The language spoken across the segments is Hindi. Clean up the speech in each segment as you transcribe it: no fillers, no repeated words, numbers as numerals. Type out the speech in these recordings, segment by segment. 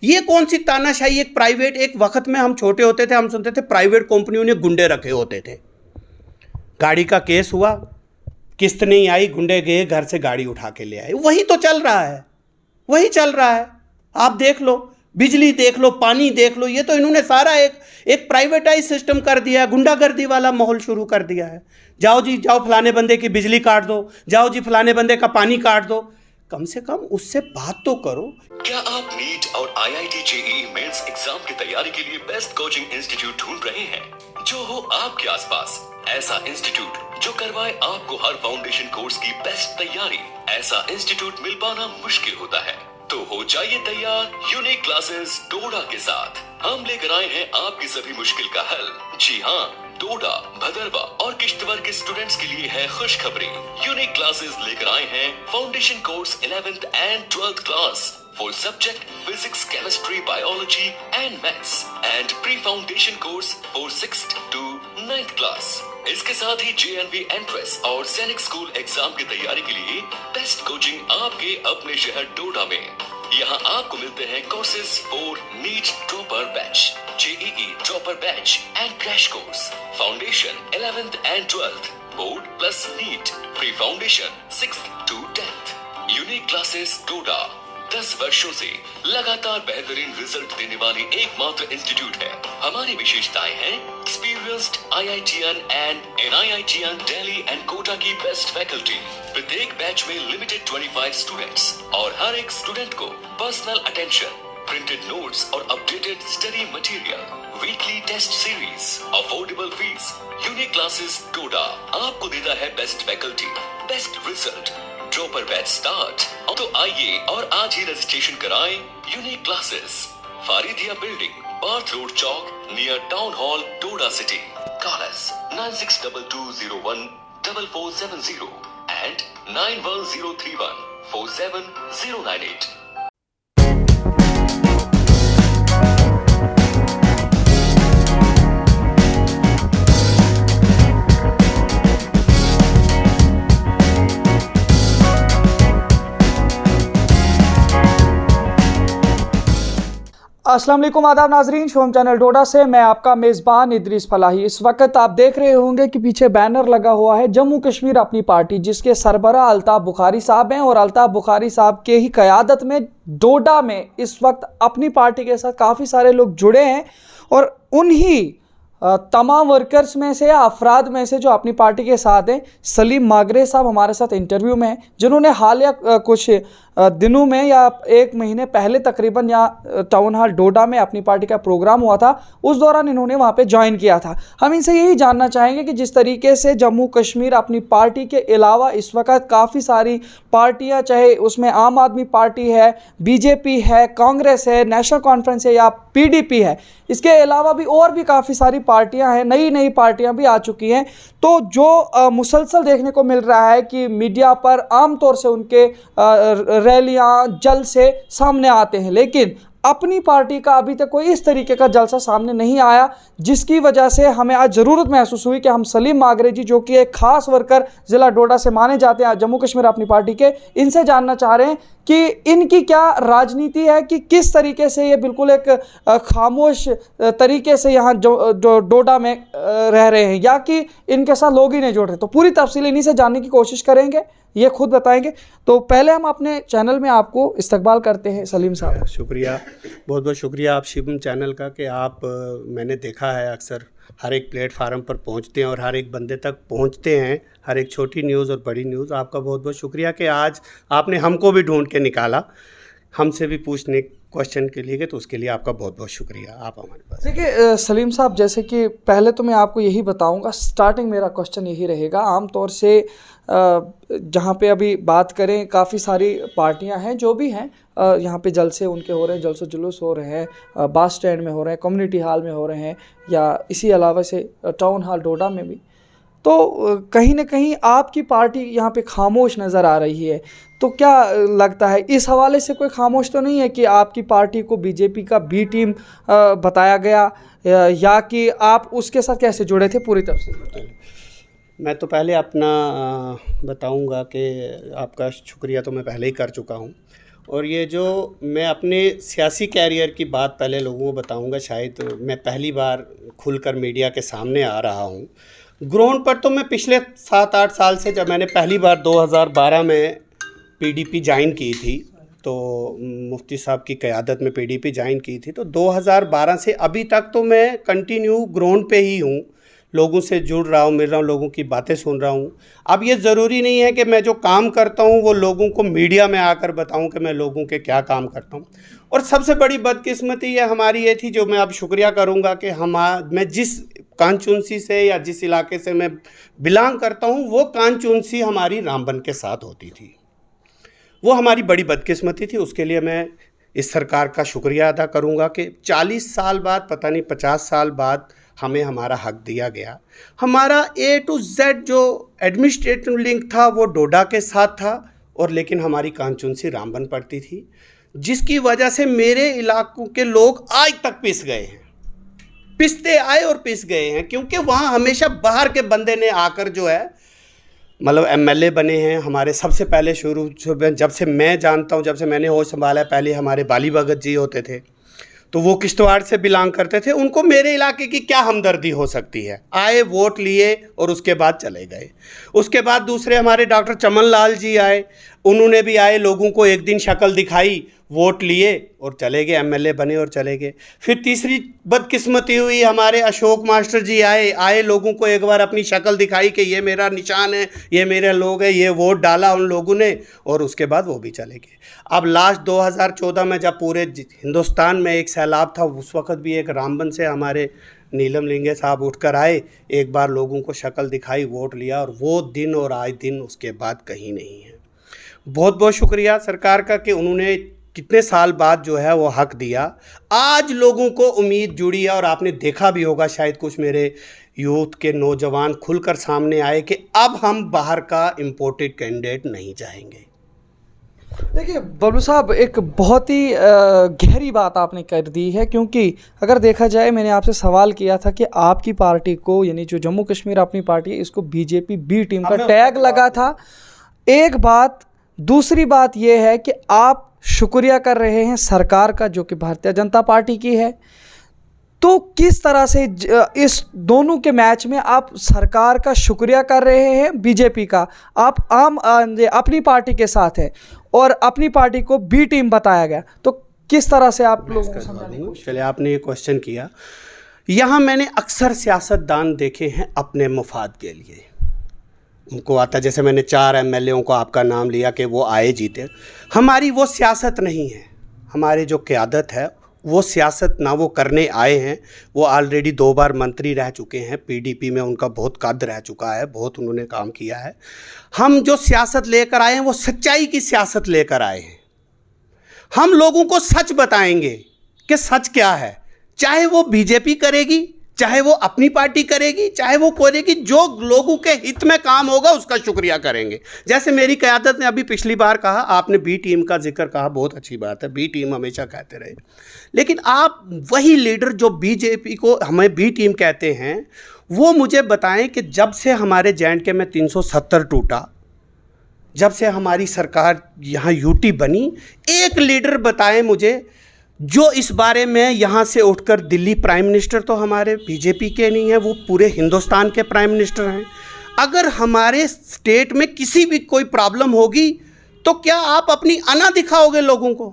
ये कौन सी तानाशाही? एक प्राइवेट, एक वक्त में हम छोटे होते थे, हम सुनते थे प्राइवेट कंपनियों ने गुंडे रखे होते थे। गाड़ी का केस हुआ, किस्त नहीं आई, गुंडे गए घर से गाड़ी उठा के ले आए। वही तो चल रहा है, वही चल रहा है। आप देख लो, बिजली देख लो, पानी देख लो, ये तो इन्होंने सारा एक प्राइवेटाइज सिस्टम कर दिया है, गुंडागर्दी वाला माहौल शुरू कर दिया है। जाओ जी जाओ, फलाने बंदे की बिजली काट दो, जाओ जी फलाने बंदे का पानी काट दो। कम से कम उससे बात तो करो। क्या आप नीट और IIT JEE मेंस एग्जाम की तैयारी के लिए बेस्ट कोचिंग इंस्टीट्यूट ढूंढ रहे हैं? जो हो आपके आसपास, ऐसा इंस्टीट्यूट जो करवाए आपको हर फाउंडेशन कोर्स की बेस्ट तैयारी। ऐसा इंस्टीट्यूट मिल पाना मुश्किल होता है, तो हो जाइए तैयार यूनिक क्लासेस डोडा के साथ। हम लेकर आए हैं आपकी सभी मुश्किल का हल। जी हाँ, डोडा, भदरवा और किश्तवाड़ के स्टूडेंट्स के लिए है खुशखबरी। यूनिक क्लासेस लेकर आए हैं foundation course 11th and 12th class for subject physics, chemistry, biology and maths and pre-foundation course for 6th to 9th class। इसके साथ ही JNV एंट्रेंस और सैनिक स्कूल एग्जाम की तैयारी के लिए बेस्ट कोचिंग आपके अपने शहर डोडा में। यहाँ आपको मिलते हैं courses for NEET topper batch, JEE topper batch and crash course, foundation 11th and 12th, board plus NEET, pre foundation 6th to 10th। Unique classes Doda 10 वर्षों से लगातार बेहतरीन रिजल्ट देने वाली एकमात्र इंस्टीट्यूट है। हमारी विशेषताएं हैं experienced IITian and NIITian Delhi and Kota की बेस्ट फैकल्टी। प्रत्येक बैच में लिमिटेड 25 स्टूडेंट्स और हर एक स्टूडेंट को पर्सनल अटेंशन, प्रिंटेड नोट्स और updated study material, weekly test series, affordable fees. Unique classes Doda आपको देता है best faculty, best result, topper batch start. तो आइए और आज ही रजिस्ट्रेशन कराएं। Unique classes, Faridia building, Barth road Chowk, near town hall, Doda city. Call us 9622014470 and 9103147098। अस्सलाम वालेकुम, आदाब नाजरीन, शोम चैनल डोडा से मैं आपका मेज़बान इदरीस फलाही। इस वक्त आप देख रहे होंगे कि पीछे बैनर लगा हुआ है जम्मू कश्मीर अपनी पार्टी, जिसके सरबराह अल्ताफ़ बुखारी साहब हैं और अल्ताफ़ बुखारी साहब के ही क़यादत में डोडा में इस वक्त अपनी पार्टी के साथ काफ़ी सारे लोग जुड़े हैं। और उन्हीं तमाम वर्कर्स में से या अफराद में से जो अपनी पार्टी के साथ हैं, सलीम मागरे साहब हमारे साथ इंटरव्यू में हैं, जिन्होंने हालिया कुछ दिनों में या एक महीने पहले तकरीबन यहाँ टाउन हॉल डोडा में अपनी पार्टी का प्रोग्राम हुआ था, उस दौरान इन्होंने वहाँ पे ज्वाइन किया था। हम इनसे यही जानना चाहेंगे कि जिस तरीके से जम्मू कश्मीर अपनी पार्टी के अलावा इस वक्त काफ़ी सारी पार्टियाँ, चाहे उसमें आम आदमी पार्टी है, BJP है, कांग्रेस है, नेशनल कॉन्फ्रेंस है या PDP है, इसके अलावा भी और भी काफ़ी सारी पार्टियाँ हैं, नई नई पार्टियाँ भी आ चुकी हैं। तो जो मुसलसल देखने को मिल रहा है कि मीडिया पर आम तौर से उनके रैलियां जलसे सामने आते हैं, लेकिन अपनी पार्टी का अभी तक कोई इस तरीके का जलसा सामने नहीं आया, जिसकी वजह से हमें आज ज़रूरत महसूस हुई कि हम सलीम मागरे जी, जो कि एक ख़ास वर्कर ज़िला डोडा से माने जाते हैं जम्मू कश्मीर अपनी पार्टी के, इनसे जानना चाह रहे हैं कि इनकी क्या राजनीति है, कि किस तरीके से ये बिल्कुल एक खामोश तरीके से यहाँ जो डोडा में रह रहे हैं, या कि इनके साथ लोग ही नहीं जुड़ रहे। तो पूरी तफसील इन्हीं से जानने की कोशिश करेंगे, ये खुद बताएंगे। तो पहले हम अपने चैनल में आपको इस्तकबाल करते हैं सलीम साहब। शुक्रिया, बहुत बहुत शुक्रिया आप शिवम चैनल का कि आप मैंने देखा है अक्सर हर एक प्लेटफार्म पर पहुंचते हैं और हर एक बंदे तक पहुंचते हैं, हर एक छोटी न्यूज़ और बड़ी न्यूज़। आपका बहुत बहुत शुक्रिया कि आज आपने हमको भी ढूंढ के निकाला, हमसे भी पूछने क्वेश्चन के लिए, तो उसके लिए आपका बहुत बहुत शुक्रिया। आप हमारे पास देखिए सलीम साहब, जैसे कि पहले तो मैं आपको यही बताऊंगा, स्टार्टिंग मेरा क्वेश्चन यही रहेगा। आम तौर से जहाँ पे अभी बात करें, काफ़ी सारी पार्टियां हैं जो भी हैं, यहाँ पे जलसे उनके हो रहे हैं, जलसो जुलूस हो रहे हैं, बस स्टैंड में हो रहे हैं, कम्युनिटी हॉल में हो रहे हैं, या इसी अलावा से टाउन हॉल डोडा में भी। तो कहीं ना कहीं आपकी पार्टी यहाँ पे खामोश नज़र आ रही है, तो क्या लगता है इस हवाले से कोई खामोश तो नहीं है कि आपकी पार्टी को BJP का B टीम बताया गया, या कि आप उसके साथ कैसे जुड़े थे? पूरी तफसील मैं तो पहले अपना बताऊंगा कि आपका शुक्रिया तो मैं पहले ही कर चुका हूं, और ये जो मैं अपने सियासी कैरियर की बात पहले लोगों को बताऊंगा, शायद मैं पहली बार खुलकर मीडिया के सामने आ रहा हूं। ग्राउंड पर तो मैं पिछले 7-8 साल से, जब मैंने पहली बार 2012 में पीडीपी ज्वाइन की थी, तो मुफ्ती साहब की क़यादत में पीडीपी ज्वाइन की थी, तो 2012 से अभी तक तो मैं कंटिन्यू ग्राउंड पे ही हूँ, लोगों से जुड़ रहा हूँ, मिल रहा हूँ, लोगों की बातें सुन रहा हूँ। अब ये ज़रूरी नहीं है कि मैं जो काम करता हूँ वो लोगों को मीडिया में आकर बताऊँ कि मैं लोगों के क्या काम करता हूँ। और सबसे बड़ी बदकिस्मती ये हमारी ये थी, जो मैं अब शुक्रिया करूँगा कि मैं जिस कांचुनसी से या जिस इलाके से मैं बिलोंग करता हूँ, वो कांचुनसी हमारी रामबन के साथ होती थी। वो हमारी बड़ी बदकिस्मती थी। उसके लिए मैं इस सरकार का शुक्रिया अदा करूँगा कि 40 साल बाद, पता नहीं 50 साल बाद हमें हमारा हक दिया गया। हमारा A to Z जो एडमिनिस्ट्रेटिव लिंक था वो डोडा के साथ था, और लेकिन हमारी कांचुनसी रामबन पड़ती थी, जिसकी वजह से मेरे इलाकों के लोग आज तक पिस गए हैं, पिसते आए और पिस गए हैं, क्योंकि वहाँ हमेशा बाहर के बंदे ने आकर जो है मतलब एमएलए बने हैं। हमारे सबसे पहले शुरू जब से मैं जानता हूँ, जब से मैंने होश संभाला, पहले हमारे बाली भगत जी होते थे, तो वो किश्तवाड़ से बिलोंग करते थे। उनको मेरे इलाके की क्या हमदर्दी हो सकती है? आए, वोट लिए और उसके बाद चले गए। उसके बाद दूसरे हमारे डॉक्टर चमन लाल जी आए, उन्होंने भी आए, लोगों को एक दिन शक्ल दिखाई, वोट लिए और चले गए, एमएलए बने और चले गए। फिर तीसरी बदकिस्मती हुई, हमारे अशोक मास्टर जी आए, लोगों को एक बार अपनी शक्ल दिखाई कि ये मेरा निशान है, ये मेरे लोग हैं, ये वोट डाला उन लोगों ने, और उसके बाद वो भी चले गए। अब लास्ट 2014 में जब पूरे हिंदुस्तान में एक सैलाब था, उस वक्त भी एक रामबन से हमारे नीलम लिंगे साहब उठकर आए, एक बार लोगों को शक्ल दिखाई, वोट लिया, और वो दिन और आज दिन उसके बाद कहीं नहीं है। बहुत बहुत शुक्रिया सरकार का कि उन्होंने कितने साल बाद जो है वो हक दिया। आज लोगों को उम्मीद जुड़ी है, और आपने देखा भी होगा शायद कुछ मेरे यूथ के नौजवान खुलकर सामने आए कि अब हम बाहर का इम्पोर्टेड कैंडिडेट नहीं चाहेंगे। देखिए बबलू साहब, एक बहुत ही गहरी बात आपने कर दी है, क्योंकि अगर देखा जाए, मैंने आपसे सवाल किया था कि आपकी पार्टी को, यानी जो जम्मू कश्मीर अपनी पार्टी है, इसको बीजेपी बी टीम का टैग लगा था। एक बात, दूसरी बात यह है कि आप शुक्रिया कर रहे हैं सरकार का, जो कि भारतीय जनता पार्टी की है। तो किस तरह से इस दोनों के मैच में आप सरकार का शुक्रिया कर रहे हैं, बीजेपी का? आप अपनी पार्टी के साथ हैं और अपनी पार्टी को बी टीम बताया गया, तो किस तरह से आप लोगों को समझाने की कोशिश? चलिए, आपने ये क्वेश्चन किया। यहाँ मैंने अक्सर सियासतदान देखे हैं अपने मुफाद के लिए, उनको आता, जैसे मैंने 4 एमएलएओं को आपका नाम लिया कि वो आए जीते। हमारी वो सियासत नहीं है। हमारी जो क़यादत है वो सियासत ना वो करने आए हैं। वो ऑलरेडी 2 बार मंत्री रह चुके हैं, पीडीपी में उनका बहुत कद रह चुका है, बहुत उन्होंने काम किया है। हम जो सियासत लेकर आए हैं वो सच्चाई की सियासत लेकर आए हैं। हम लोगों को सच बताएंगे कि सच क्या है, चाहे वो बीजेपी करेगी, चाहे वो अपनी पार्टी करेगी, चाहे वो करेगी, जो लोगों के हित में काम होगा उसका शुक्रिया करेंगे। जैसे मेरी क़यादत ने अभी पिछली बार कहा, आपने बी टीम का जिक्र कहा, बहुत अच्छी बात है, बी टीम हमेशा कहते रहे, लेकिन आप वही लीडर जो बीजेपी को हमें बी टीम कहते हैं, वो मुझे बताएं कि जब से हमारे J&K में 370 टूटा, जब से हमारी सरकार यहाँ यूटी बनी, एक लीडर बताएं मुझे जो इस बारे में यहाँ से उठकर दिल्ली प्राइम मिनिस्टर तो हमारे बीजेपी के नहीं है, वो पूरे हिंदुस्तान के प्राइम मिनिस्टर हैं। अगर हमारे स्टेट में किसी भी कोई प्रॉब्लम होगी तो क्या आप अपनी अना दिखाओगे लोगों को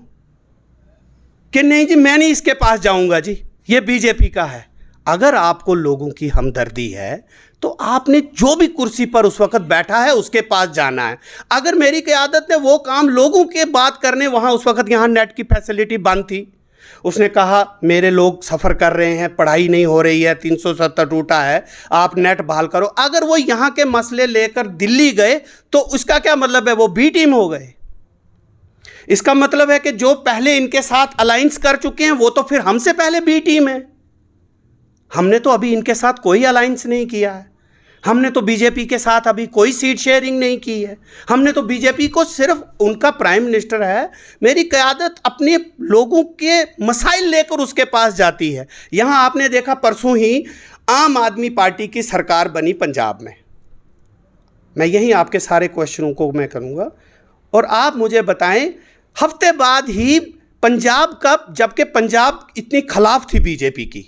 कि नहीं जी मैं नहीं इसके पास जाऊंगा जी, ये बीजेपी का है? अगर आपको लोगों की हमदर्दी है तो आपने जो भी कुर्सी पर उस वक्त बैठा है उसके पास जाना है। अगर मेरी क़यादत ने वो काम लोगों के बात करने, वहाँ उस वक्त यहाँ नेट की फैसिलिटी बंद थी, उसने कहा मेरे लोग सफ़र कर रहे हैं, पढ़ाई नहीं हो रही है, 370 टूटा है, आप नेट बहाल करो। अगर वो यहाँ के मसले लेकर दिल्ली गए तो उसका क्या मतलब है? वो बी टीम हो गए। इसका मतलब है कि जो पहले इनके साथ अलायंस कर चुके हैं वो तो फिर हमसे पहले बी टीम है। हमने तो अभी इनके साथ कोई अलायंस नहीं किया है, हमने तो बीजेपी के साथ अभी कोई सीट शेयरिंग नहीं की है, हमने तो बीजेपी को सिर्फ, उनका प्राइम मिनिस्टर है, मेरी क़यादत अपने लोगों के मसाइल लेकर उसके पास जाती है। यहाँ आपने देखा परसों ही आम आदमी पार्टी की सरकार बनी पंजाब में। मैं यही आपके सारे क्वेश्चनों को मैं करूँगा और आप मुझे बताएं, हफ्ते बाद ही पंजाब का, जबकि पंजाब इतनी खिलाफ थी बीजेपी की,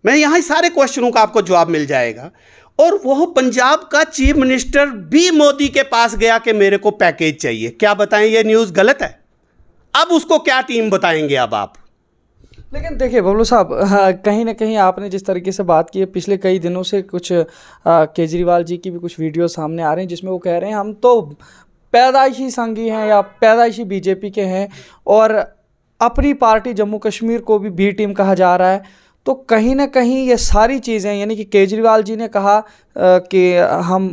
मैं यहाँ सारे क्वेश्चनों का आपको जवाब मिल जाएगा, और वह पंजाब का चीफ मिनिस्टर भी मोदी के पास गया कि मेरे को पैकेज चाहिए। क्या बताएं, ये न्यूज़ गलत है? अब उसको क्या टीम बताएंगे अब आप? लेकिन देखिए बबलू साहब, हाँ, कहीं ना कहीं आपने जिस तरीके से बात की है, पिछले कई दिनों से कुछ केजरीवाल जी की भी कुछ वीडियो सामने आ रहे हैं जिसमें वो कह रहे हैं हम तो पैदाइशी संघी हैं या पैदाइशी बीजेपी के हैं, और अपनी पार्टी जम्मू कश्मीर को भी बी टीम कहा जा रहा है। तो कहीं ना कहीं ये सारी चीज़ें, यानी कि केजरीवाल जी ने कहा कि हम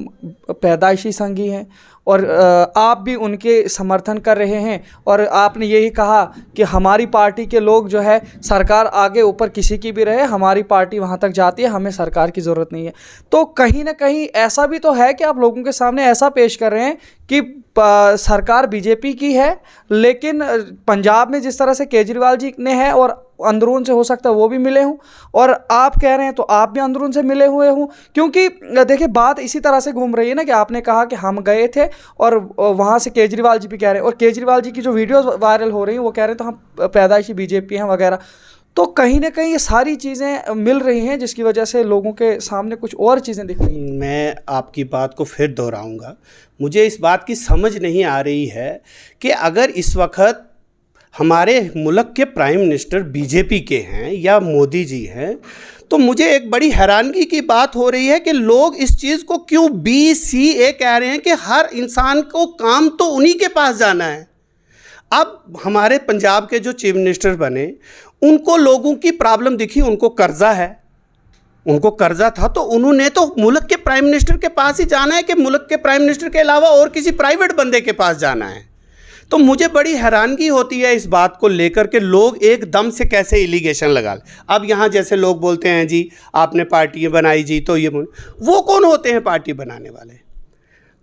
पैदाइशी संघी हैं, और आप भी उनके समर्थन कर रहे हैं, और आपने यही कहा कि हमारी पार्टी के लोग जो है, सरकार आगे ऊपर किसी की भी रहे, हमारी पार्टी वहाँ तक जाती है, हमें सरकार की ज़रूरत नहीं है। तो कहीं ना कहीं ऐसा भी तो है कि आप लोगों के सामने ऐसा पेश कर रहे हैं कि सरकार बीजेपी की है, लेकिन पंजाब में जिस तरह से केजरीवाल जी ने है, और अंदरून से हो सकता है वो भी मिले हों, और आप कह रहे हैं तो आप भी अंदरून से मिले हुए हों। क्योंकि देखिए बात इसी तरह से घूम रही है ना कि आपने कहा कि हम गए थे, और वहाँ से केजरीवाल जी भी कह रहे हैं, और केजरीवाल जी की जो वीडियोस वायरल हो रही हैं वो कह रहे हैं तो हम पैदाइशी बीजेपी हैं वगैरह। तो कहीं ना कहीं ये सारी चीज़ें मिल रही हैं जिसकी वजह से लोगों के सामने कुछ और चीज़ें दिख रही हैं। मैं आपकी बात को फिर दोहराऊंगा, मुझे इस बात की समझ नहीं आ रही है कि अगर इस वक्त हमारे मुल्क के प्राइम मिनिस्टर बीजेपी के हैं या मोदी जी हैं, तो मुझे एक बड़ी हैरानगी की बात हो रही है कि लोग इस चीज़ को क्यों BCA कह रहे हैं कि हर इंसान को काम तो उन्हीं के पास जाना है। अब हमारे पंजाब के जो चीफ मिनिस्टर बने, उनको लोगों की प्रॉब्लम दिखी, उनको कर्जा है, उनको कर्जा था, तो उन्होंने तो मुल्क के प्राइम मिनिस्टर के पास ही जाना है कि मुल्क के प्राइम मिनिस्टर के अलावा और किसी प्राइवेट बंदे के पास जाना है। तो मुझे बड़ी हैरानगी होती है इस बात को लेकर के लोग एकदम से कैसे एलिगेशन लगा लें। अब यहाँ जैसे लोग बोलते हैं जी आपने पार्टी बनाई जी, तो ये वो कौन होते हैं पार्टी बनाने वाले?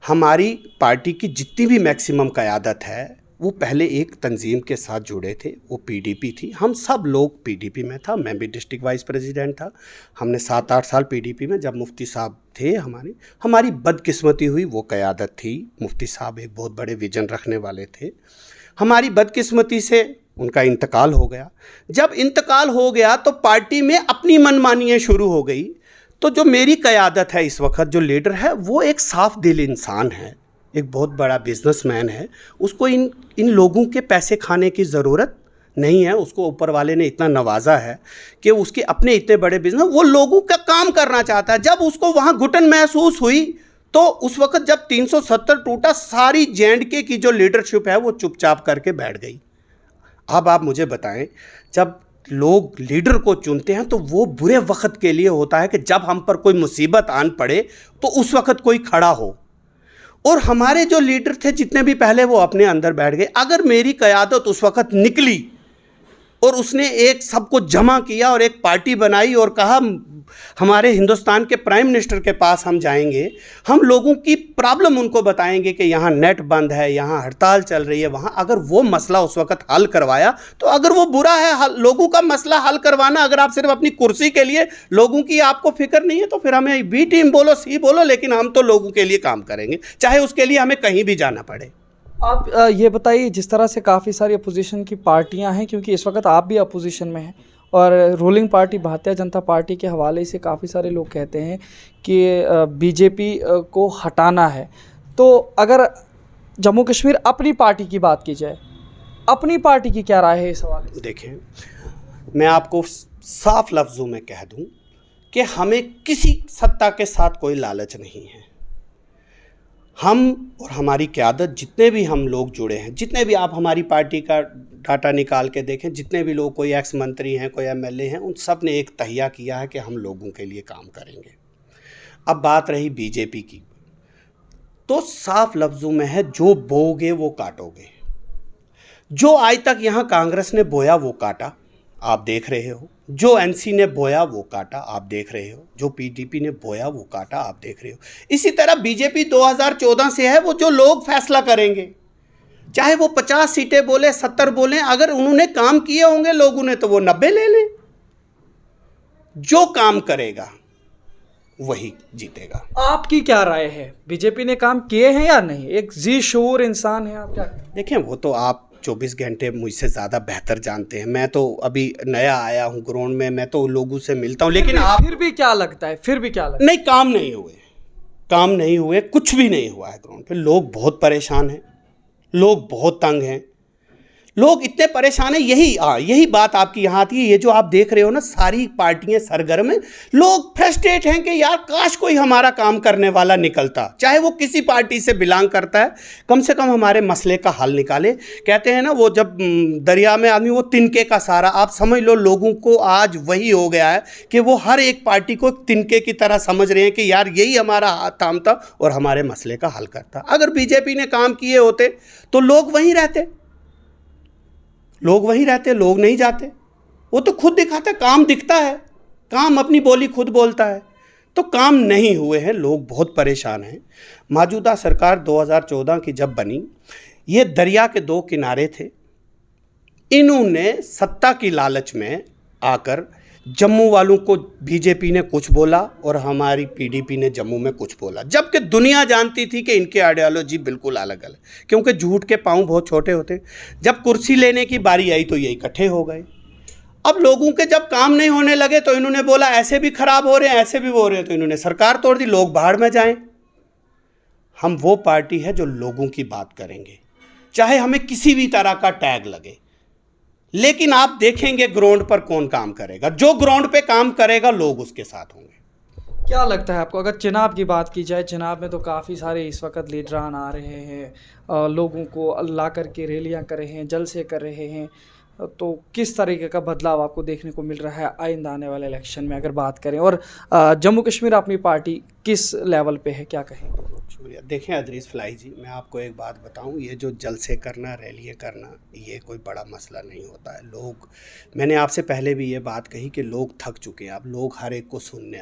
हमारी पार्टी की जितनी भी मैक्सिमम क़यादत है वो पहले एक तंजीम के साथ जुड़े थे, वो PDP थी। हम सब लोग PDP में था, मैं भी डिस्ट्रिक्ट वाइस प्रेसिडेंट था। हमने 7-8 साल PDP में, जब मुफ्ती साहब थे हमारी बदकिस्मती हुई, वो क़यादत थी। मुफ्ती साहब एक बहुत बड़े विजन रखने वाले थे। हमारी बदकिस्मती से उनका इंतकाल हो गया। जब इंतकाल हो गया तो पार्टी में अपनी मनमानियाँ शुरू हो गई। तो जो मेरी क़यादत है इस वक्त, जो लीडर है, वो एक साफ दिल इंसान है, एक बहुत बड़ा बिजनेसमैन है। उसको इन लोगों के पैसे खाने की ज़रूरत नहीं है। उसको ऊपर वाले ने इतना नवाजा है कि उसके अपने इतने बड़े बिजनेस, वो लोगों का काम करना चाहता है। जब उसको वहाँ घुटन महसूस हुई तो उस वक्त जब 370 टूटा, सारी JNK की जो लीडरशिप है वो चुपचाप करके बैठ गई। अब आप मुझे बताएं, जब लोग लीडर को चुनते हैं तो वो बुरे वक्त के लिए होता है कि जब हम पर कोई मुसीबत आन पड़े तो उस वक्त कोई खड़ा हो। और हमारे जो लीडर थे जितने भी पहले, वो अपने अंदर बैठ गए। अगर मेरी क़यादत उस वक्त निकली और उसने एक सबको जमा किया और एक पार्टी बनाई और कहा हमारे हिंदुस्तान के प्राइम मिनिस्टर के पास हम जाएंगे, हम लोगों की प्रॉब्लम उनको बताएंगे कि यहाँ नेट बंद है, यहाँ हड़ताल चल रही है, वहाँ, अगर वो मसला उस वक्त हल करवाया, तो अगर वो बुरा है लोगों का मसला हल करवाना, अगर आप सिर्फ अपनी कुर्सी के लिए, लोगों की आपको फिक्र नहीं है, तो फिर हमें B टीम बोलो, C बोलो, लेकिन हम तो लोगों के लिए काम करेंगे, चाहे उसके लिए हमें कहीं भी जाना पड़े। आप ये बताइए, जिस तरह से काफ़ी सारी अपोजिशन की पार्टियां हैं, क्योंकि इस वक्त आप भी अपोजिशन में हैं, और ruling party Bharatiya Janata party के हवाले से काफ़ी सारे लोग कहते हैं कि BJP को हटाना है। तो अगर जम्मू कश्मीर अपनी पार्टी की बात की जाए, अपनी पार्टी की क्या राय है इस हवाले से? देखें, मैं आपको साफ लफ्ज़ों में कह दूं कि हमें किसी सत्ता के साथ कोई लालच नहीं है। हम और हमारी क़यादत, जितने भी हम लोग जुड़े हैं, जितने भी आप हमारी पार्टी का डाटा निकाल के देखें, जितने भी लोग, कोई एक्स मंत्री हैं, कोई MLA हैं, उन सब ने एक तहिया किया है कि हम लोगों के लिए काम करेंगे। अब बात रही BJP की, तो साफ लफ्ज़ों में है, जो बोओगे वो काटोगे। जो आज तक यहाँ कांग्रेस ने बोया वो काटा, आप देख रहे हो। जो NC ने बोया वो काटा, आप देख रहे हो। जो PDP ने बोया वो काटा, आप देख रहे हो। इसी तरह BJP 2014 से है, वो जो लोग फैसला करेंगे, चाहे वो 50 सीटें बोले, 70 बोले, अगर उन्होंने काम किए होंगे लोगों ने, तो वो 90 ले लें। जो काम करेगा वही जीतेगा। आपकी क्या राय है, BJP ने काम किए हैं या नहीं? एक जी शूर इंसान है आप, क्या? देखें, वो तो आप 24 घंटे मुझसे ज़्यादा बेहतर जानते हैं। मैं तो अभी नया आया हूँ ग्राउंड में, मैं तो लोगों से मिलता हूँ, लेकिन आप फिर भी क्या लगता है, फिर भी क्या लगता है? नहीं, काम नहीं हुए, कुछ भी नहीं हुआ है ग्राउंड पे। लोग बहुत परेशान हैं, लोग बहुत तंग हैं, लोग इतने परेशान हैं। यही बात आपकी यहाँ आती है। ये जो आप देख रहे हो ना, सारी पार्टियां सरगर्म हैं, लोग फ्रस्ट्रेट हैं कि यार काश कोई हमारा काम करने वाला निकलता, चाहे वो किसी पार्टी से बिलोंग करता है, कम से कम हमारे मसले का हल निकाले। कहते हैं ना, वो जब दरिया में आदमी वो तिनके का सहारा, आप समझ लो लोगों को आज वही हो गया है कि वो हर एक पार्टी को तिनके की तरह समझ रहे हैं कि यार यही हमारा हाथ थामता और हमारे मसले का हल करता। अगर बीजेपी ने काम किए होते तो लोग वहीं रहते, लोग नहीं जाते। वो तो खुद दिखाते, काम दिखता है, काम अपनी बोली खुद बोलता है। तो काम नहीं हुए हैं, लोग बहुत परेशान हैं। मौजूदा सरकार 2014 की जब बनी, ये दरिया के दो किनारे थे। इन्होंने सत्ता की लालच में आकर जम्मू वालों को बीजेपी ने कुछ बोला और हमारी पीडीपी ने जम्मू में कुछ बोला, जबकि दुनिया जानती थी कि इनके आइडियोलॉजी बिल्कुल अलग अलग, क्योंकि झूठ के पांव बहुत छोटे होते। जब कुर्सी लेने की बारी आई तो ये इकट्ठे हो गए। अब लोगों के जब काम नहीं होने लगे तो इन्होंने बोला ऐसे भी खराब हो रहे हैं, ऐसे भी हो रहे हैं, तो इन्होंने सरकार तोड़ दी, लोग बाहर में जाएं। हम वो पार्टी है जो लोगों की बात करेंगे, चाहे हमें किसी भी तरह का टैग लगे, लेकिन आप देखेंगे ग्राउंड पर कौन काम करेगा। जो ग्राउंड पे काम करेगा लोग उसके साथ होंगे। क्या लगता है आपको, अगर चुनाव की बात की जाए, चुनाव में तो काफ़ी सारे इस वक्त लीडरान आ रहे हैं, लोगों को ला करके रैलियां कर रहे हैं, जलसे कर रहे हैं, तो किस तरीके का बदलाव आपको देखने को मिल रहा है आइंदा आने वाले इलेक्शन में अगर बात करें? और जम्मू कश्मीर अपनी पार्टी किस लेवल पे है, क्या कहेंगे? शुक्रिया। देखें अदरीस फलाही जी, मैं आपको एक बात बताऊं, ये जो जलसे करना, रैलियाँ करना, ये कोई बड़ा मसला नहीं होता है। लोग, मैंने आपसे पहले भी ये बात कही कि लोग थक चुके हैं। अब लोग हर एक को सुनने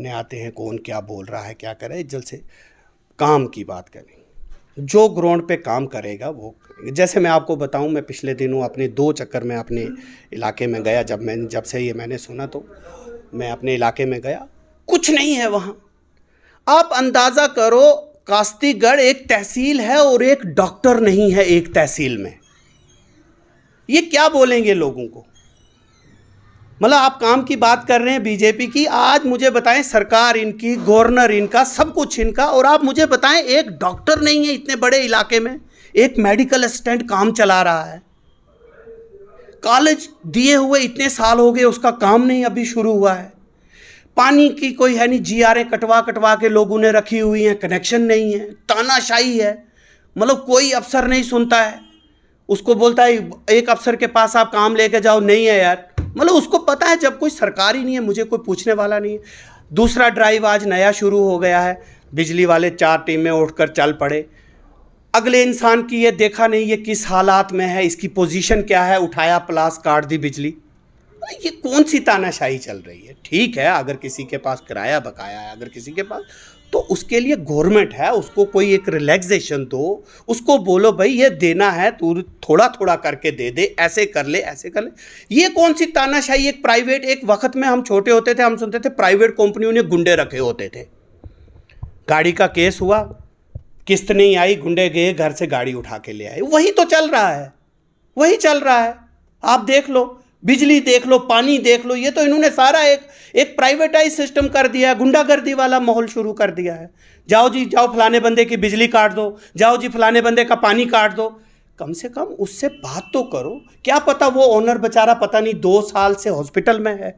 आते हैं, कौन क्या बोल रहा है, क्या करे। जलसे काम की बात करें, जो ग्राउंड पे काम करेगा वो करेंगे। जैसे मैं आपको बताऊं, मैं पिछले दिनों अपने 2 चक्कर में अपने इलाके में गया। जब से ये मैंने सुना तो मैं अपने इलाके में गया, कुछ नहीं है वहाँ। आप अंदाज़ा करो, कास्तीगढ़ एक तहसील है और एक डॉक्टर नहीं है एक तहसील में। ये क्या बोलेंगे लोगों को? मतलब आप काम की बात कर रहे हैं बीजेपी की, आज मुझे बताएं सरकार इनकी, गवर्नर इनका, सब कुछ इनका, और आप मुझे बताएं एक डॉक्टर नहीं है इतने बड़े इलाके में, एक मेडिकल असिस्टेंट काम चला रहा है। कॉलेज दिए हुए इतने साल हो गए, उसका काम नहीं अभी शुरू हुआ है। पानी की कोई है नहीं, GRA कटवा के लोगों ने रखी हुई हैं, कनेक्शन नहीं है, तानाशाही है। मतलब कोई अफसर नहीं सुनता है, उसको बोलता है एक अफसर के पास आप काम लेके जाओ, नहीं है यार। मतलब उसको पता है जब कोई सरकार ही नहीं है, मुझे कोई पूछने वाला नहीं है। दूसरा ड्राइव आज नया शुरू हो गया है, बिजली वाले 4 टीमें उठकर चल पड़े। अगले इंसान की ये देखा नहीं ये किस हालात में है, इसकी पोजीशन क्या है, उठाया प्लास काट दी बिजली। ये कौन सी तानाशाही चल रही है? ठीक है, अगर किसी के पास किराया बकाया है, अगर किसी के पास, तो उसके लिए गवर्नमेंट है, उसको कोई एक रिलैक्सेशन दो, उसको बोलो भाई ये देना है, तू थोड़ा थोड़ा करके दे दे, ऐसे कर ले, ऐसे कर ले। ये कौन सी तानाशाही? एक प्राइवेट, एक वक्त में हम छोटे होते थे, हम सुनते थे प्राइवेट कंपनियों ने गुंडे रखे होते थे। गाड़ी का केस हुआ, किस्त नहीं आई, गुंडे गए घर से गाड़ी उठा के ले आए। वही तो चल रहा है, वही चल रहा है। आप देख लो, बिजली देख लो, पानी देख लो, ये तो इन्होंने सारा एक प्राइवेटाइज सिस्टम कर दिया है, गुंडागर्दी वाला माहौल शुरू कर दिया है। जाओ जी जाओ, फलाने बंदे की बिजली काट दो, जाओ जी फलाने बंदे का पानी काट दो। कम से कम उससे बात तो करो। क्या पता वो ओनर बेचारा पता नहीं 2 साल से हॉस्पिटल में है,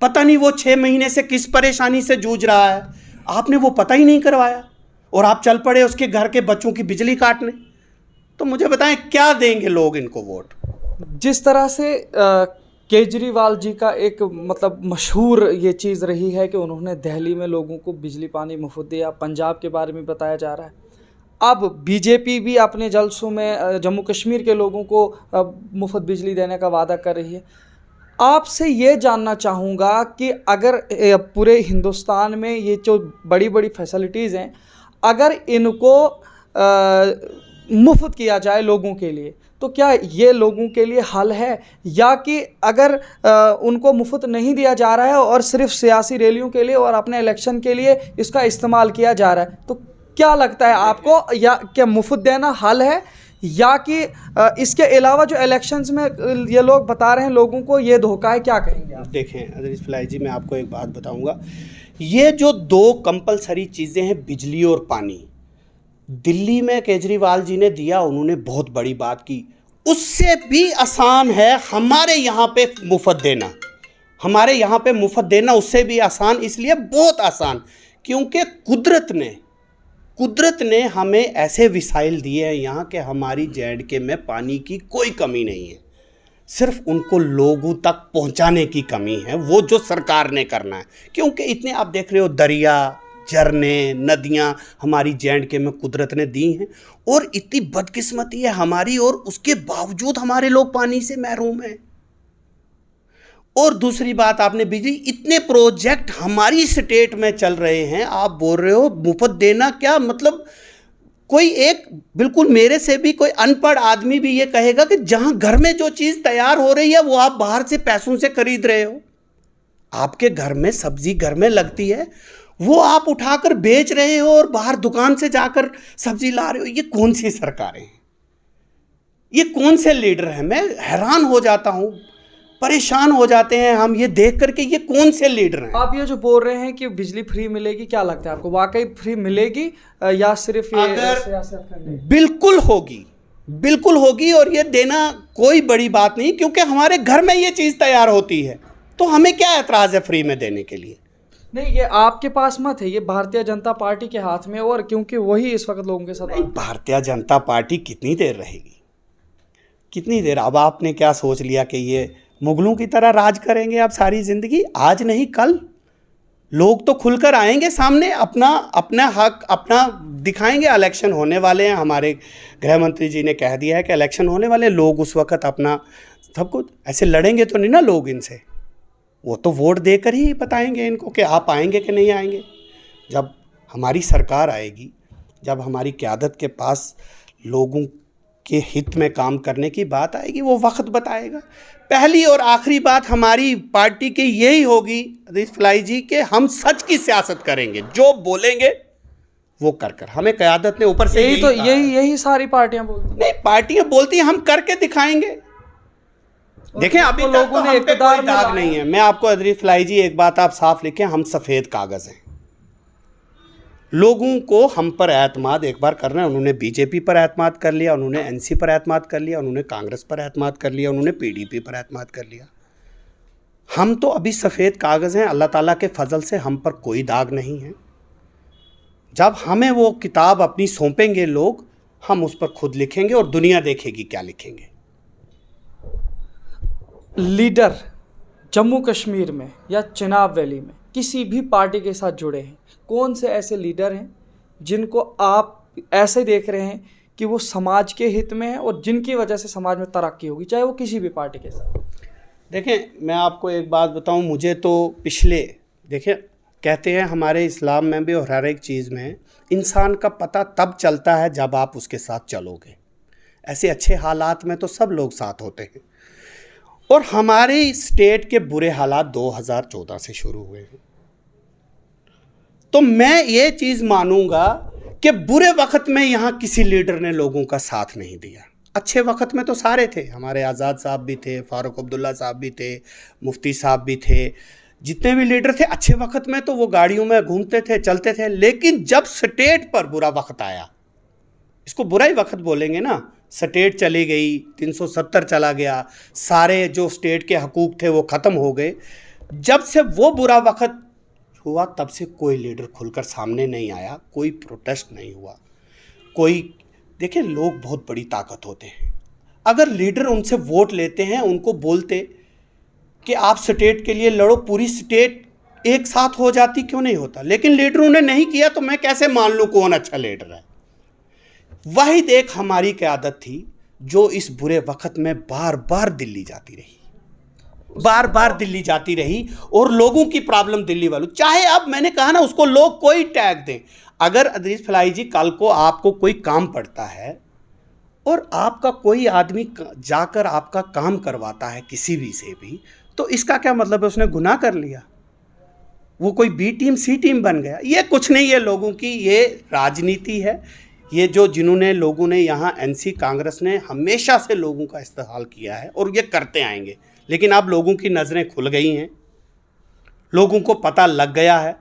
पता नहीं वो 6 महीने से किस परेशानी से जूझ रहा है, आपने वो पता ही नहीं करवाया और आप चल पड़े उसके घर के बच्चों की बिजली काटने। तो मुझे बताएं क्या देंगे लोग इनको वोट? जिस तरह से केजरीवाल जी का एक मतलब मशहूर ये चीज़ रही है कि उन्होंने दिल्ली में लोगों को बिजली पानी मुफ्त दिया, पंजाब के बारे में बताया जा रहा है। अब बीजेपी भी अपने जलसों में जम्मू कश्मीर के लोगों को मुफ्त बिजली देने का वादा कर रही है। आपसे ये जानना चाहूँगा कि अगर पूरे हिंदुस्तान में ये जो बड़ी बड़ी फैसिलिटीज़ हैं, अगर इनको मुफ्त किया जाए लोगों के लिए, तो क्या ये लोगों के लिए हल है? या कि अगर उनको मुफ्त नहीं दिया जा रहा है और सिर्फ सियासी रैलियों के लिए और अपने इलेक्शन के लिए इसका इस्तेमाल किया जा रहा है, तो क्या लगता है आपको? या क्या मुफ्त देना हल है या कि इसके अलावा जो इलेक्शंस में ये लोग बता रहे हैं लोगों को ये धोखा है, क्या कहेंगे आप? देखें अदरीस फलाही जी, मैं आपको एक बात बताऊंगा, ये जो दो कंपलसरी चीज़ें हैं, बिजली और पानी, दिल्ली में केजरीवाल जी ने दिया, उन्होंने बहुत बड़ी बात की। उससे भी आसान है हमारे यहाँ पे मुफ्त देना, हमारे यहाँ पे मुफ्त देना उससे भी आसान, इसलिए बहुत आसान, क्योंकि कुदरत ने हमें ऐसे विसाइल दिए हैं यहाँ के हमारी JNK में पानी की कोई कमी नहीं है, सिर्फ उनको लोगों तक पहुँचाने की कमी है, वो जो सरकार ने करना है। क्योंकि इतने आप देख रहे हो दरिया, झरने, नदियाँ हमारी JNK में कुदरत ने दी हैं, और इतनी बदकिस्मती है हमारी, और उसके बावजूद हमारे लोग पानी से महरूम हैं। और दूसरी बात, आपने बिजली, इतने प्रोजेक्ट हमारी स्टेट में चल रहे हैं, आप बोल रहे हो मुफ्त देना, क्या मतलब? कोई एक बिल्कुल मेरे से भी कोई अनपढ़ आदमी भी ये कहेगा कि जहां घर में जो चीज़ तैयार हो रही है वो आप बाहर से पैसों से खरीद रहे हो, आपके घर में सब्जी घर में लगती है वो आप उठाकर बेच रहे हो और बाहर दुकान से जाकर सब्जी ला रहे हो। ये कौन सी सरकारें हैं? ये कौन से लीडर हैं? मैं हैरान हो जाता हूँ, परेशान हो जाते हैं हम ये देख करके, ये कौन से लीडर हैं? आप ये जो बोल रहे हैं कि बिजली फ्री मिलेगी, क्या लगता है आपको वाकई फ्री मिलेगी या सिर्फ ये सियासत करने? बिल्कुल होगी, और ये देना कोई बड़ी बात नहीं, क्योंकि हमारे घर में ये चीज़ तैयार होती है, तो हमें क्या एतराज़ है फ्री में देने के लिए? नहीं, ये आपके पास मत है, ये भारतीय जनता पार्टी के हाथ में, और क्योंकि वही इस वक्त लोगों के साथ। नहीं, भारतीय जनता पार्टी कितनी देर रहेगी, कितनी देर? अब आपने क्या सोच लिया कि ये मुगलों की तरह राज करेंगे आप सारी ज़िंदगी? आज नहीं कल लोग तो खुलकर आएंगे सामने, अपना हक अपना दिखाएंगे। इलेक्शन होने वाले हैं, हमारे गृह मंत्री जी ने कह दिया है कि इलेक्शन होने वाले, लोग उस वक्त अपना सब कुछ, ऐसे लड़ेंगे तो नहीं ना लोग इनसे, वो तो वोट देकर ही बताएंगे इनको कि आप आएंगे कि नहीं आएंगे। जब हमारी सरकार आएगी, जब हमारी क़यादत के पास लोगों के हित में काम करने की बात आएगी, वो वक्त बताएगा। पहली और आखिरी बात हमारी पार्टी की यही होगी अदरीस फलाही जी, कि हम सच की सियासत करेंगे, जो बोलेंगे वो कर हमें क़यादत ने ऊपर से यही सारी पार्टियां बोलती। नहीं, पार्टियां बोलती हैं, हम करके दिखाएंगे। देखें, अभी तक तो हम पे कोई दाग नहीं है। मैं आपको अदरीस फलाही जी एक बात आप साफ लिखें, हम सफ़ेद कागज़ हैं। लोगों को हम पर एतमाद एक बार करना है, उन्होंने बीजेपी पर एतमाद कर लिया, उन्होंने एनसी पर एतमाद कर लिया, उन्होंने कांग्रेस पर एतमाद कर लिया, उन्होंने पीडीपी पर एतमाद कर लिया। हम तो अभी सफ़ेद कागज़ हैं, अल्लाह ताला के फजल से हम पर कोई दाग नहीं है। जब हमें वो किताब अपनी सौंपेंगे लोग, हम उस पर खुद लिखेंगे और दुनिया देखेगी क्या लिखेंगे। लीडर जम्मू कश्मीर में या चिनाब वैली में किसी भी पार्टी के साथ जुड़े हैं, कौन से ऐसे लीडर हैं जिनको आप ऐसे देख रहे हैं कि वो समाज के हित में है और जिनकी वजह से समाज में तरक्की होगी, चाहे वो किसी भी पार्टी के साथ? देखें, मैं आपको एक बात बताऊं, मुझे तो पिछले, देखें कहते हैं हमारे इस्लाम में भी और हर एक चीज़ में, इंसान का पता तब चलता है जब आप उसके साथ चलोगे। ऐसे अच्छे हालात में तो सब लोग साथ होते हैं, और हमारे स्टेट के बुरे हालात 2014 से शुरू हुए हैं। तो मैं ये चीज़ मानूंगा कि बुरे वक्त में यहाँ किसी लीडर ने लोगों का साथ नहीं दिया। अच्छे वक्त में तो सारे थे, हमारे आज़ाद साहब भी थे, फ़ारूक अब्दुल्ला साहब भी थे, मुफ्ती साहब भी थे, जितने भी लीडर थे अच्छे वक्त में तो वो गाड़ियों में घूमते थे, चलते थे। लेकिन जब स्टेट पर बुरा वक्त आया, इसको बुरा ही वक्त बोलेंगे ना, स्टेट चली गई, 370 चला गया, सारे जो स्टेट के हकूक़ थे वो ख़त्म हो गए। जब से वो बुरा वक्त हुआ तब से कोई लीडर खुलकर सामने नहीं आया, कोई प्रोटेस्ट नहीं हुआ, कोई। देखिए, लोग बहुत बड़ी ताकत होते हैं। अगर लीडर उनसे वोट लेते हैं, उनको बोलते कि आप स्टेट के लिए लड़ो, पूरी स्टेट एक साथ हो जाती, क्यों नहीं होता? लेकिन लीडरों ने नहीं किया, तो मैं कैसे मान लूँ कौन अच्छा लीडर है? वही देख हमारी क़यादत थी जो इस बुरे वक्त में बार बार दिल्ली जाती रही, बार बार दिल्ली जाती रही, और लोगों की प्रॉब्लम दिल्ली वालों, चाहे अब मैंने कहा ना, उसको लोग कोई टैग दें। अगर अदरीस फलाही जी कल को आपको कोई काम पड़ता है और आपका कोई आदमी जाकर आपका काम करवाता है किसी भी से भी, तो इसका क्या मतलब है? उसने गुनाह कर लिया, वो कोई बी टीम सी टीम बन गया? ये कुछ नहीं है लोगों की, ये राजनीति है, ये जो जिन्होंने लोगों ने यहाँ एनसी कांग्रेस ने हमेशा से लोगों का इस्तेमाल किया है और ये करते आएंगे, लेकिन अब लोगों की नज़रें खुल गई हैं, लोगों को पता लग गया है।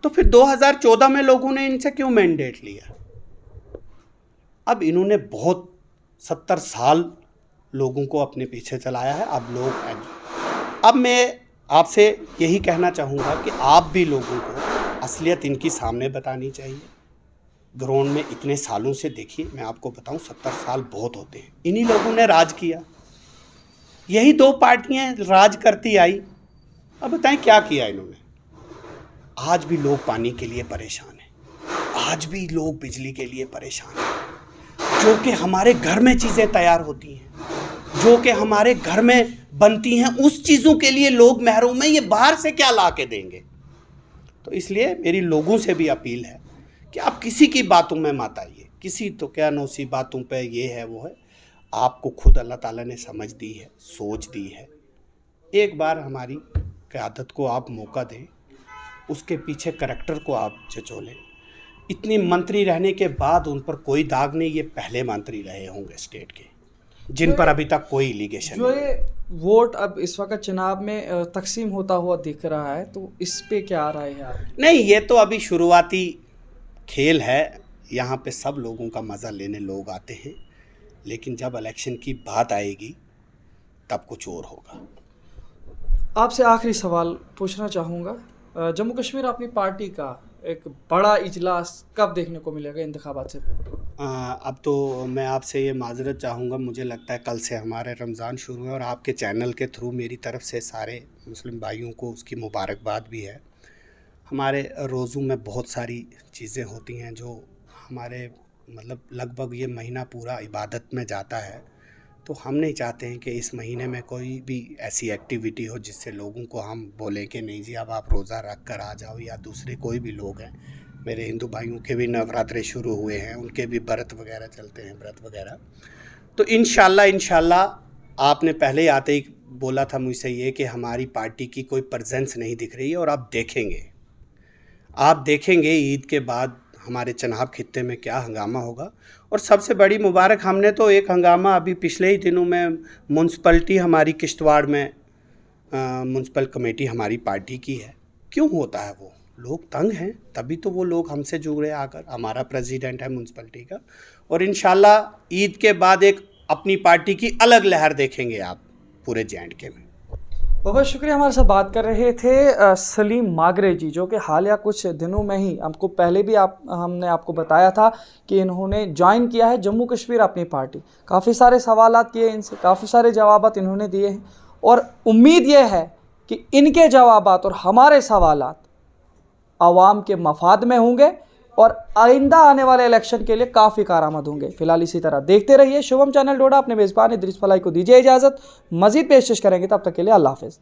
तो फिर 2014 में लोगों ने इनसे क्यों मैंडेट लिया? अब इन्होंने बहुत 70 साल लोगों को अपने पीछे चलाया है। अब मैं आपसे यही कहना चाहूँगा कि आप भी लोगों को असलियत इनकी सामने बतानी चाहिए। ग्राउंड में इतने सालों से देखिए, मैं आपको बताऊं 70 साल बहुत होते हैं। इन्हीं लोगों ने राज किया, यही 2 पार्टियां राज करती आई। अब बताएं क्या किया इन्होंने? आज भी लोग पानी के लिए परेशान हैं, आज भी लोग बिजली के लिए परेशान हैं। जो कि हमारे घर में चीज़ें तैयार होती हैं, जो कि हमारे घर में बनती हैं, उस चीज़ों के लिए लोग महरूम हैं। ये बाहर से क्या ला के देंगे? तो इसलिए मेरी लोगों से भी अपील है कि आप किसी की बातों में मत आइए। किसी तो क्या नौसी बातों पे ये है वो है, आपको खुद अल्लाह ताला ने समझ दी है, सोच दी है। एक बार हमारी क़यादत को आप मौका दें, उसके पीछे करैक्टर को आप झचोलें। इतनी मंत्री रहने के बाद उन पर कोई दाग नहीं, ये पहले मंत्री रहे होंगे स्टेट के जिन पर अभी तक कोई एलिगेशन जो नहीं। ये वोट अब इस वक्त चुनाव में तकसीम होता हुआ दिख रहा है, तो इस पे क्या राय है आप? नहीं, ये तो अभी शुरुआती खेल है, यहाँ पे सब लोगों का मज़ा लेने लोग आते हैं, लेकिन जब इलेक्शन की बात आएगी तब कुछ और होगा। आपसे आखिरी सवाल पूछना चाहूँगा, जम्मू कश्मीर अपनी पार्टी का एक बड़ा इजलास कब देखने को मिलेगा इंतखाबात से? अब तो मैं आपसे ये माजरत चाहूँगा, मुझे लगता है कल से हमारे रमज़ान शुरू है और आपके चैनल के थ्रू मेरी तरफ से सारे मुस्लिम भाइयों को उसकी मुबारकबाद भी है। हमारे रोज़ों में बहुत सारी चीज़ें होती हैं जो हमारे मतलब लगभग ये महीना पूरा इबादत में जाता है। तो हम नहीं चाहते हैं कि इस महीने में कोई भी ऐसी एक्टिविटी हो जिससे लोगों को हम बोलें कि नहीं जी अब आप रोज़ा रख कर आ जाओ, या दूसरे कोई भी लोग हैं। मेरे हिंदू भाइयों के भी नवरात्रे शुरू हुए हैं, उनके भी व्रत वगैरह चलते हैं, व्रत वगैरह। तो इंशाल्लाह आपने पहले आते ही बोला था मुझसे ये कि हमारी पार्टी की कोई प्रेजेंस नहीं दिख रही है, और आप देखेंगे ईद के बाद हमारे चनाब खित्ते में क्या हंगामा होगा। और सबसे बड़ी मुबारक, हमने तो एक हंगामा अभी पिछले ही दिनों में म्यूनसिपलिटी हमारी किश्तवाड़ में म्यूनसिपल कमेटी हमारी पार्टी की है। क्यों होता है वो? लोग तंग हैं, तभी तो वो लोग हमसे जुड़े आकर। हमारा प्रेसिडेंट है म्यूनसिपलिटी का, और इंशाल्लाह ईद के बाद एक अपनी पार्टी की अलग लहर देखेंगे आप पूरे J&K में। बहुत शुक्रिया, हमारे साथ बात कर रहे थे सलीम मागरे जी, जो कि हालिया कुछ दिनों में ही, हमको पहले भी हमने आपको बताया था कि इन्होंने ज्वाइन किया है जम्मू कश्मीर अपनी पार्टी। काफ़ी सारे सवालात किए इनसे, काफ़ी सारे जवाबात इन्होंने दिए हैं, और उम्मीद ये है कि इनके जवाबात और हमारे सवालात आवाम के मफाद में होंगे और आइंदा आने वाले इलेक्शन के लिए काफ़ी कारआमद होंगे। फिलहाल इसी तरह देखते रहिए शुभम चैनल डोडा। अपने मेज़बान इदरीस फलाही को दीजिए इजाज़त, मज़ीद पेशकश करेंगे, तब तक के लिए अल्लाह हाफ़िज़।